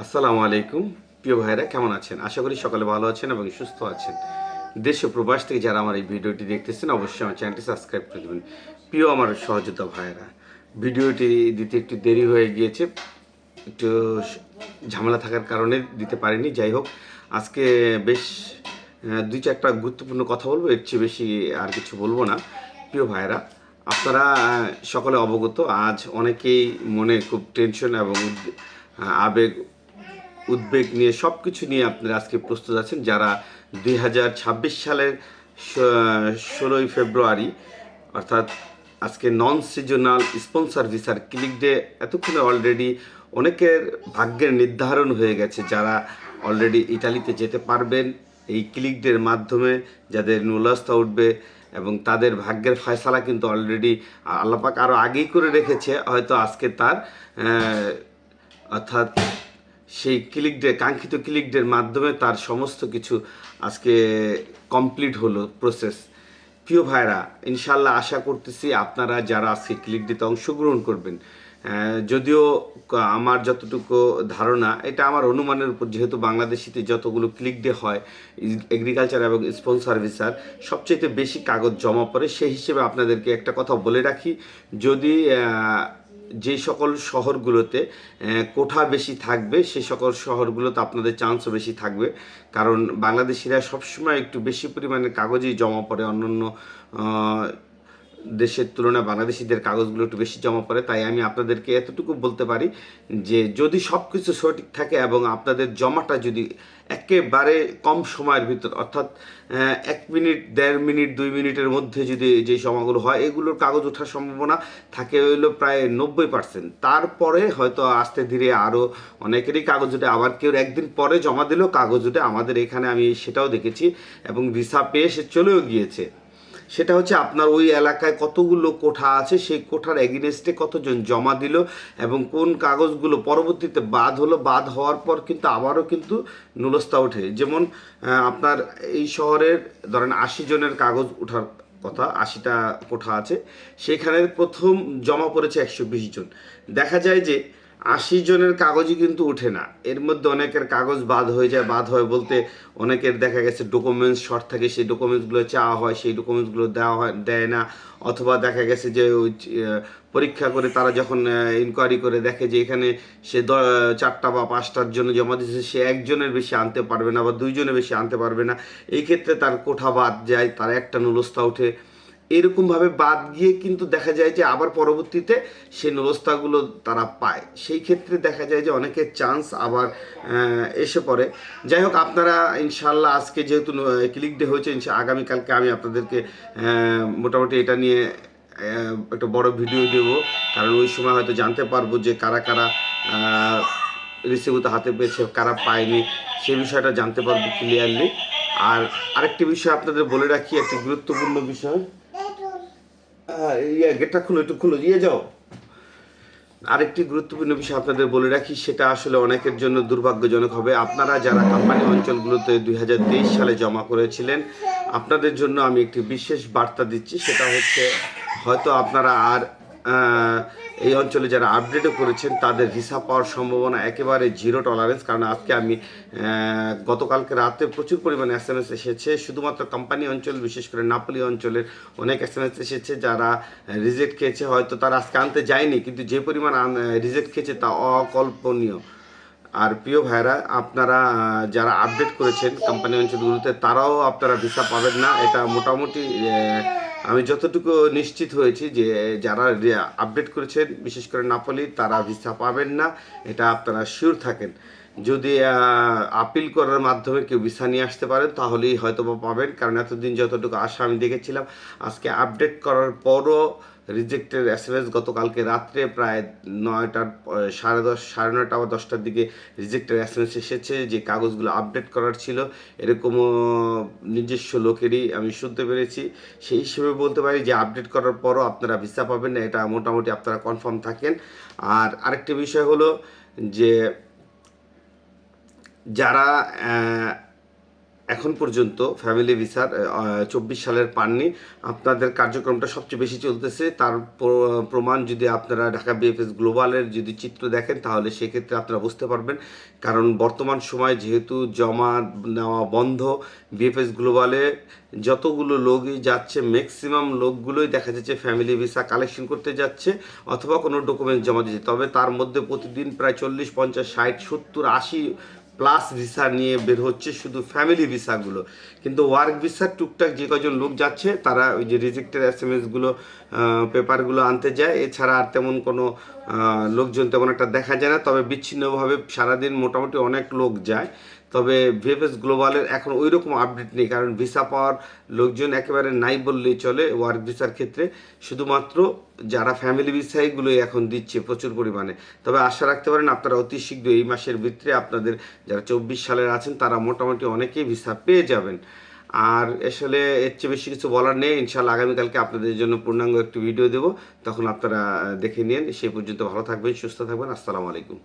আসসালামু আলাইকুম। প্রিয় ভাইরা কেমন আছেন? আশা করি সকলে ভালো আছেন এবং সুস্থ আছেন। দেশ ও প্রবাস থেকে যারা আমার এই ভিডিওটি দেখতেছেন অবশ্যই আমার চ্যানেলটি সাবস্ক্রাইব করে দেবেন। প্রিয় আমার সহযোদ্ধা ভাইয়েরা, ভিডিওটি দিতে একটু দেরি হয়ে গিয়েছে। একটু ঝামেলা থাকার কারণে দিতে পারিনি। যাই হোক, আজকে বেশ ২-৪টা গুরুত্বপূর্ণ কথা বলবো। এর চেয়ে বেশি আর কিছু বলবো না। প্রিয় ভাইয়েরা, আপনারা সকলে অবগত, আজ অনেকেই মনে খুব টেনশন এবং আবেগ উদ্বেগ নিয়ে সব কিছু নিয়ে আপনারা আজকে প্রস্তুত আছেন। যারা 2026 সালের 16ই ফেব্রুয়ারি অর্থাৎ আজকে নন সিজনাল স্পন্সর ভিসার ক্লিক ডে, এতক্ষণে অলরেডি অনেকের ভাগ্যের নির্ধারণ হয়ে গেছে। যারা অলরেডি ইটালিতে যেতে পারবেন এই ক্লিক ডের মাধ্যমে, যাদের নুলাস্তা উঠবে এবং তাদের ভাগ্যের ফয়সালা কিন্তু অলরেডি আল্লাপাক আরও আগেই করে রেখেছে। হয়তো আজকে তার অর্থাৎ সেই ক্লিক ডে, কাঙ্ক্ষিত ক্লিক ডের মাধ্যমে তার সমস্ত কিছু আজকে কমপ্লিট হলো প্রসেস। প্রিয় ভাইরা, ইনশাল্লাহ আশা করতেছি আপনারা যারা আজকে ক্লিক ডেতে অংশগ্রহণ করবেন, যদিও আমার যতটুকু ধারণা, এটা আমার অনুমানের উপর, যেহেতু বাংলাদেশিতে যতগুলো ক্লিক ডে হয় এগ্রিকালচার এবং স্পন্সর ভিসার সবচেয়ে বেশি কাগজ জমা পড়ে, সেই হিসেবে আপনাদেরকে একটা কথা বলে রাখি। যদি যে সকল শহরগুলোতে কোঠা বেশি থাকবে সেই সকল শহরগুলোতে আপনাদের চান্সও বেশি থাকবে, কারণ বাংলাদেশিরা সবসময় একটু বেশি পরিমাণে কাগজই জমা পড়ে। অন্যান্য দেশের তুলনায় বাংলাদেশিদের কাগজগুলো একটু বেশি জমা পড়ে। তাই আমি আপনাদেরকে এতটুকু বলতে পারি যে যদি সব কিছু সঠিক থাকে এবং আপনাদের জমাটা যদি একেবারে কম সময়ের ভিতর, অর্থাৎ 1 মিনিট, 1.5 মিনিট, 2 মিনিটের মধ্যে যদি যে জমাগুলো হয়, এগুলোর কাগজ ওঠার সম্ভাবনা থাকে হইলো প্রায় 90%। তারপরে হয়তো আস্তে ধীরে আরও অনেকেরই কাগজ উঠে, আবার কেউ একদিন পরে জমা দিলেও কাগজ উঠে। আমাদের এখানে আমি সেটাও দেখেছি এবং ভিসা পেয়ে সে চলেও গিয়েছে। সেটা হচ্ছে আপনার ওই এলাকায় কতগুলো কোঠা আছে, সেই কোঠার এগেনস্টে কতজন জমা দিল এবং কোন কাগজগুলো পরবর্তীতে বাদ হলো। বাদ হওয়ার পর কিন্তু আবারও কিন্তু নুলস্তা ওঠে। যেমন আপনার এই শহরের ধরেন 80 জনের কাগজ ওঠার কথা, 80টা কোঠা আছে, সেখানে প্রথম জমা পড়েছে 120 জন। দেখা যায় যে 80 জনের কাগজই কিন্তু ওঠে না, এর মধ্যে অনেকের কাগজ বাদ হয়ে যায়। বাদ হয় বলতে অনেকের দেখা গেছে ডকুমেন্টস শর্ট থাকে, সেই ডকুমেন্টসগুলো চাওয়া হয়, সেই ডকুমেন্টসগুলো দেয় না। অথবা দেখা গেছে যে ওই পরীক্ষা করে তারা যখন ইনকোয়ারি করে দেখে যে এখানে সে 4টা বা 5টার জন্য জমা দিয়েছে, সে একজনের বেশি আনতে পারবে না বা 2 জনের বেশি আনতে পারবে না। এই ক্ষেত্রে তার কোঠা বাদ যায়, তার একটা নুলস্তা ওঠে। এরকমভাবে বাদ গিয়ে কিন্তু দেখা যায় যে আবার পরবর্তীতে সেই নুলস্তাগুলো তারা পায়। সেই ক্ষেত্রে দেখা যায় যে অনেকের চান্স আবার এসে পড়ে। যাই হোক, আপনারা ইনশাল্লাহ আজকে যেহেতু ক্লিক ডে হয়েছে, আগামীকালকে আমি আপনাদেরকে মোটামুটি এটা নিয়ে একটা বড় ভিডিও দেব, কারণ ওই সময় হয়তো জানতে পারবো যে কারা কারা রিসিভটা হাতে পেয়েছে, কারা পায়নি, সেই বিষয়টা জানতে পারবো ক্লিয়ারলি। আর আরেকটি বিষয় আপনাদের বলে রাখি, একটি গুরুত্বপূর্ণ বিষয়। গেটটা খুলো, একটু খুলো, দিয়ে যাও। আরেকটি গুরুত্বপূর্ণ বিষয় আপনাদের বলে রাখি, সেটা আসলে অনেকের জন্য দুর্ভাগ্যজনক হবে। আপনারা যারা কোম্পানি অঞ্চলগুলোতে 2023 সালে জমা করেছিলেন, আপনাদের জন্য আমি একটি বিশেষ বার্তা দিচ্ছি। সেটা হচ্ছে হয়তো আপনারা আর এই অঞ্চলে যারা আপডেটও করেছেন তাদের ভিসা পাওয়ার সম্ভাবনা একেবারে জিরো টলারেন্স। কারণ আজকে আমি গতকালকে রাতে প্রচুর পরিমাণে SMS এসেছে, শুধুমাত্র কোম্পানি অঞ্চল, বিশেষ করে নাপোলি অঞ্চলের অনেক SMS এসেছে যারা রিজেক্ট খেয়েছে। হয়তো তারা আজকে আনতে যায়নি, কিন্তু যে পরিমাণ রিজেক্ট খেয়েছে তা অকল্পনীয়। আর প্রিয় ভাইরা, আপনারা যারা আপডেট করেছেন কোম্পানি অঞ্চলগুলোতে, তারাও আপনারা ভিসা পাবেন না। এটা মোটামুটি আমি যতটুকু নিশ্চিত হয়েছি যে যারা আপডেট করেছেন বিশেষ করে নাপোলি, তারা ভিসা পাবেন না, এটা আপনারা শিওর থাকেন। যদি আপিল করার মাধ্যমে কেউ ভিসা নিয়ে আসতে পারেন তাহলেই হয়তো বা পাবেন, কারণ এতদিন যতটুকু আশা আমি দেখেছিলাম, আজকে আপডেট করার পরও রিজেক্টের SMS গতকালকে রাত্রে প্রায় 9টার 10:30, 9:30 বা 10টার দিকে রিজেক্টের SMS এসেছে, যে কাগজগুলো আপডেট করার ছিল। এরকমও নিজস্ব লোকেরই আমি শুনতে পেরেছি। সেই হিসেবে বলতে পারি যে আপডেট করার পরও আপনারা ভিসা পাবেন না, এটা মোটামুটি আপনারা কনফার্ম থাকেন। আর আরেকটি বিষয় হলো যে যারা এখন পর্যন্ত ফ্যামিলি ভিসার 24 সালের পাননি। আপনাদের কার্যক্রমটা সবচেয়ে বেশি চলতেছে। তার প্রমাণ যদি আপনারা ঢাকা বিএফএস গ্লোবালের যদি চিত্র দেখেন তাহলে সেক্ষেত্রে আপনারা বুঝতে পারবেন। কারণ বর্তমান সময় যেহেতু জমা নেওয়া বন্ধ, বিএফএস গ্লোবালে যতগুলো লোকই যাচ্ছে ম্যাক্সিমাম লোকগুলোই দেখা যাচ্ছে ফ্যামিলি ভিসা কালেকশন করতে যাচ্ছে অথবা কোনো ডকুমেন্ট জমা দিচ্ছে। তবে তার মধ্যে প্রতিদিন প্রায় 40, 50, 60, 70, 80 প্লাস ভিসা নিয়ে বের হচ্ছে শুধু ফ্যামিলি ভিসাগুলো। কিন্তু ওয়ার্ক ভিসার টুকটাক যে কজন লোক যাচ্ছে তারা ওই যে রিজেক্টেড এসএমএসগুলো পেপারগুলো আনতে যায়, এছাড়া আর তেমন কোনো লোকজন তেমন একটা দেখা যায় না। তবে বিচ্ছিন্নভাবে সারাদিন মোটামুটি অনেক লোক যায়। তবে ভিএফএস গ্লোবালের এখন ওই রকম আপডেট নেই, কারণ ভিসা পাওয়ার লোকজন একেবারে নাই বললেই চলে ওয়ার্ক ভিসার ক্ষেত্রে। শুধুমাত্র যারা ফ্যামিলি ভিসাইগুলোই এখন দিচ্ছে প্রচুর পরিমাণে। তবে আশা রাখতে পারেন আপনারা অতি শীঘ্র এই মাসের ভিতরে আপনাদের যারা 24 সালের আছেন তারা মোটামুটি অনেকেই ভিসা পেয়ে যাবেন। আর আসলে এর চেয়ে বেশি কিছু বলার নেই। ইনশাআল্লাহ আগামীকালকে আপনাদের জন্য পূর্ণাঙ্গ একটি ভিডিও দেবো, তখন আপনারা দেখে নিন। সেই পর্যন্ত ভালো থাকবেন, সুস্থ থাকবেন। আসসালামু আলাইকুম।